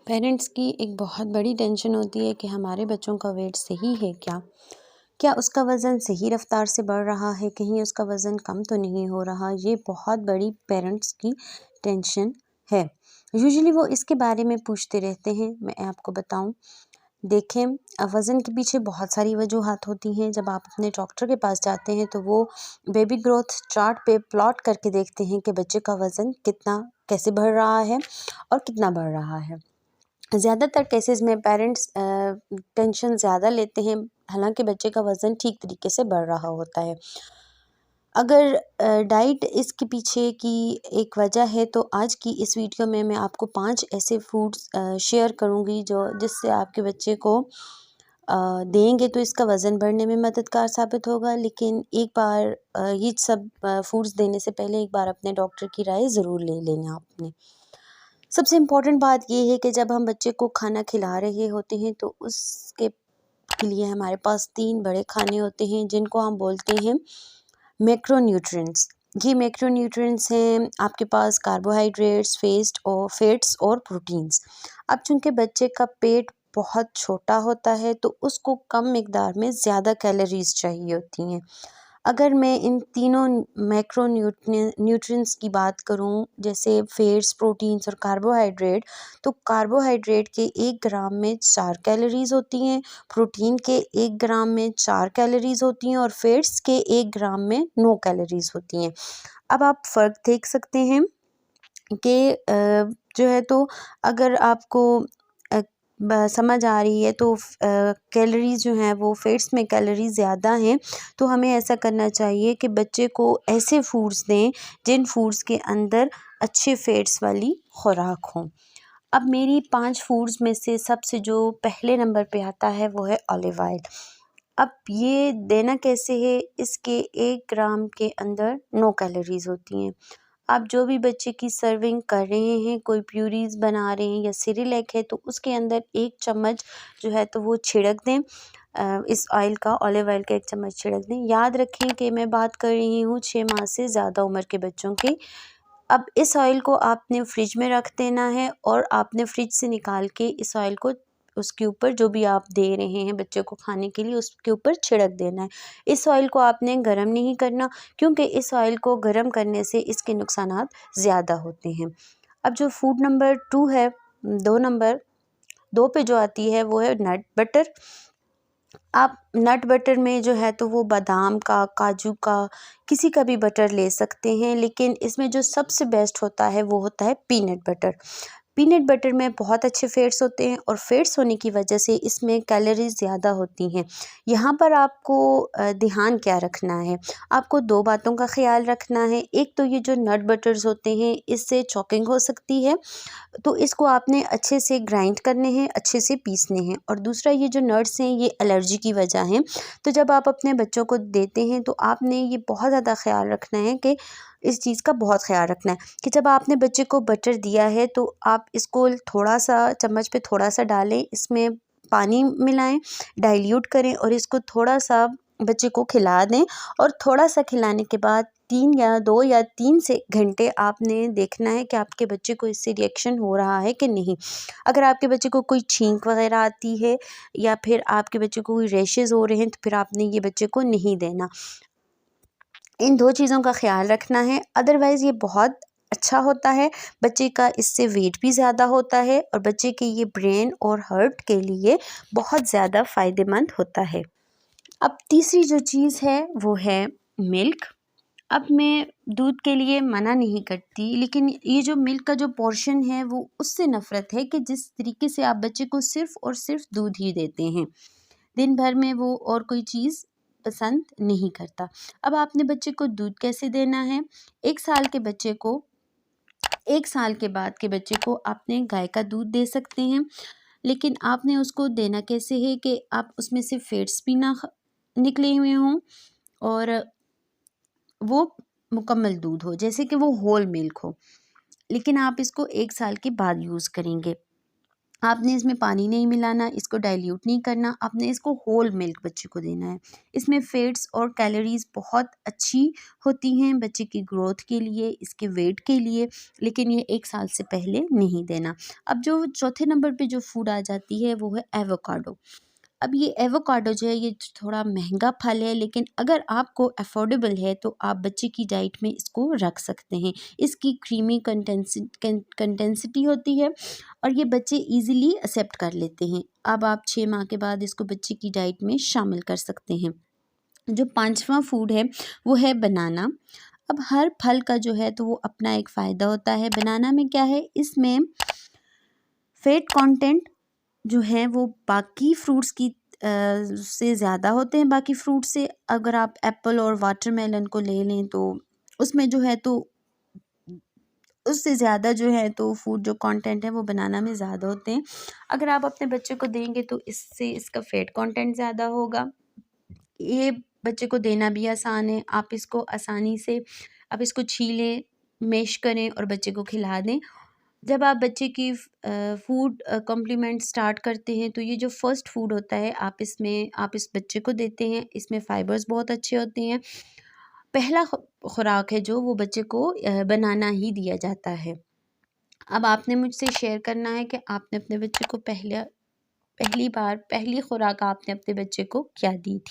Parents की एक बहुत बड़ी टेंशन होती है कि हमारे बच्चों का वेट सही है क्या? क्या उसका वज़न सही रफ़्तार से बढ़ रहा है? कहीं उसका वज़न कम तो नहीं हो रहा? ये बहुत बड़ी पेरेंट्स की टेंशन है। यूजुअली वो इसके बारे में पूछते रहते हैं। मैं आपको बताऊँ, देखें, वज़न के पीछे बहुत सारी वजूहात होती हैं। जब आप अपने डॉक्टर के पास जाते हैं तो वो बेबी ग्रोथ चार्ट पे प्लॉट करके देखते हैं कि बच्चे का वज़न कितना कैसे बढ़ रहा है और कितना बढ़ रहा है। ज़्यादातर केसेस में पेरेंट्स टेंशन ज़्यादा लेते हैं, हालांकि बच्चे का वज़न ठीक तरीके से बढ़ रहा होता है। अगर डाइट इसके पीछे की एक वजह है तो आज की इस वीडियो में मैं आपको 5 ऐसे फूड्स शेयर करूंगी जो जिससे आपके बच्चे को देंगे तो इसका वज़न बढ़ने में मददगार साबित होगा। लेकिन एक बार ये सब फूड्स देने से पहले एक बार अपने डॉक्टर की राय ज़रूर ले लेना आपने। सबसे इम्पोर्टेंट बात ये है कि जब हम बच्चे को खाना खिला रहे होते हैं तो उसके के लिए हमारे पास 3 बड़े खाने होते हैं जिनको हम बोलते हैं मैक्रोन्यूट्रिएंट्स। ये मैक्रोन्यूट्रिएंट्स हैं आपके पास कार्बोहाइड्रेट्स, फैट्स और प्रोटीन्स। अब चूँकि बच्चे का पेट बहुत छोटा होता है तो उसको कम मिकदार में ज़्यादा कैलोरीज़ चाहिए होती हैं। अगर मैं इन तीनों न्यूट्रिएंट्स की बात करूं, जैसे फैट्स, प्रोटीन्स और कार्बोहाइड्रेट, तो कार्बोहाइड्रेट के 1 ग्राम में 4 कैलोरीज़ होती हैं, प्रोटीन के 1 ग्राम में 4 कैलोरीज़ होती हैं और फैट्स के 1 ग्राम में 9 कैलोरीज़ होती हैं। अब आप फ़र्क देख सकते हैं कि जो है तो अगर आपको समझ आ रही है तो कैलोरीज़ जो हैं वो फैट्स में कैलोरीज़ ज़्यादा हैं, तो हमें ऐसा करना चाहिए कि बच्चे को ऐसे फूड्स दें जिन फूड्स के अंदर अच्छे फैट्स वाली खुराक हो। अब मेरी 5 फूड्स में से सबसे जो पहले नंबर पे आता है वो है ऑलिव ऑयल। अब ये देना कैसे है, इसके 1 ग्राम के अंदर 9 कैलोरीज़ होती हैं। आप जो भी बच्चे की सर्विंग कर रहे हैं, कोई प्यूरीज़ बना रहे हैं या सेरेलैक है तो उसके अंदर 1 चम्मच जो है तो वो छिड़क दें। इस ऑयल का, ऑलिव ऑयल का 1 चम्मच छिड़क दें। याद रखें कि मैं बात कर रही हूँ 6 माह से ज़्यादा उम्र के बच्चों की। अब इस ऑयल को आपने फ्रिज में रख देना है और आपने फ्रिज से निकाल के इस ऑयल को उसके ऊपर, जो भी आप दे रहे हैं बच्चे को खाने के लिए, उसके ऊपर छिड़क देना है। इस ऑयल को आपने गरम नहीं करना, क्योंकि इस ऑयल को गरम करने से इसके नुकसानात ज़्यादा होते हैं। अब जो फूड नंबर 2 है, 2 नंबर 2 पे जो आती है वो है नट बटर। आप नट बटर में जो है तो वो बादाम का, काजू का, किसी का भी बटर ले सकते हैं, लेकिन इसमें जो सबसे बेस्ट होता है वो होता है पीनट बटर। पीनट बटर में बहुत अच्छे फैट्स होते हैं और फैट्स होने की वजह से इसमें कैलोरीज़ ज़्यादा होती हैं। यहाँ पर आपको ध्यान क्या रखना है? आपको 2 बातों का ख़्याल रखना है। एक तो ये जो नट बटर्स होते हैं इससे चॉकिंग हो सकती है, तो इसको आपने अच्छे से ग्राइंड करने हैं, अच्छे से पीसने हैं। और दूसरा, ये जो नट्स हैं ये एलर्जी की वजह हैं, तो जब आप अपने बच्चों को देते हैं तो आपने ये बहुत ज़्यादा ख़्याल रखना है कि इस चीज़ का बहुत ख़्याल रखना है कि जब आपने बच्चे को बटर दिया है तो आप इसको थोड़ा-सा चम्मच पे थोड़ा-सा डालें, इसमें पानी मिलाएँ, डाइल्यूट करें और इसको थोड़ा-सा बच्चे को खिला दें। और थोड़ा-सा खिलाने के बाद 2 या 3 से घंटे आपने देखना है कि आपके बच्चे को इससे रिएक्शन हो रहा है कि नहीं। अगर आपके बच्चे को कोई छींक वग़ैरह आती है या फिर आपके बच्चे को कोई रैशेज़ हो रहे हैं तो फिर आपने ये बच्चे को नहीं देना। इन 2 चीज़ों का ख़्याल रखना है, अदरवाइज़ ये बहुत अच्छा होता है। बच्चे का इससे वेट भी ज़्यादा होता है और बच्चे के ये ब्रेन और हार्ट के लिए बहुत ज़्यादा फ़ायदेमंद होता है। अब तीसरी जो चीज़ है वो है मिल्क। अब मैं दूध के लिए मना नहीं करती, लेकिन ये जो मिल्क का जो पोर्शन है वो उससे नफ़रत है कि जिस तरीके से आप बच्चे को सिर्फ़ और सिर्फ़ दूध ही देते हैं। दिन भर में वो और कोई चीज़ पसंद नहीं करता। अब आपने बच्चे को दूध कैसे देना है? 1 साल के बच्चे को 1 साल के बाद के बच्चे को आपने गाय का दूध दे सकते हैं, लेकिन आपने उसको देना कैसे है कि आप उसमें से फैट्स भी ना निकले हुए हों और वो मुकम्मल दूध हो, जैसे कि वो होल मिल्क हो। लेकिन आप इसको 1 साल के बाद यूज़ करेंगे। आपने इसमें पानी नहीं मिलाना, इसको डाइल्यूट नहीं करना, आपने इसको होल मिल्क बच्चे को देना है। इसमें फैट्स और कैलोरीज़ बहुत अच्छी होती हैं बच्चे की ग्रोथ के लिए, इसके वेट के लिए, लेकिन ये 1 साल से पहले नहीं देना। अब जो चौथे नंबर पे जो फूड आ जाती है वो है एवोकाडो। अब ये एवोकाडो जो है ये थोड़ा महंगा फल है, लेकिन अगर आपको अफोर्डेबल है तो आप बच्चे की डाइट में इसको रख सकते हैं। इसकी क्रीमी कंटेंसिटी होती है और ये बच्चे इजीली एक्सेप्ट कर लेते हैं। अब आप 6 माह के बाद इसको बच्चे की डाइट में शामिल कर सकते हैं। जो 5वां फूड है वो है बनाना। अब हर फल का जो है तो वो अपना एक फ़ायदा होता है। बनाना में क्या है, इसमें फैट कंटेंट जो है वो बाकी फ्रूट्स की से ज़्यादा होते हैं। बाकी फ्रूट से अगर आप एप्पल और वाटरमेलन को ले लें तो उसमें जो है तो उससे ज़्यादा जो है तो फूड जो कंटेंट है वो बनाना में ज़्यादा होते हैं। अगर आप अपने बच्चे को देंगे तो इससे इसका फैट कंटेंट ज़्यादा होगा। ये बच्चे को देना भी आसान है। आप इसको आसानी से आप इसको छीलें, मैश करें और बच्चे को खिला दें। जब आप बच्चे की फूड कॉम्प्लीमेंट स्टार्ट करते हैं तो ये जो फर्स्ट फूड होता है आप इस बच्चे को देते हैं। इसमें फाइबर्स बहुत अच्छे होते हैं। पहला खुराक है जो वो बच्चे को बनाना ही दिया जाता है। अब आपने मुझसे शेयर करना है कि आपने अपने बच्चे को पहली बार पहली खुराक आपने अपने बच्चे को क्या दी थी।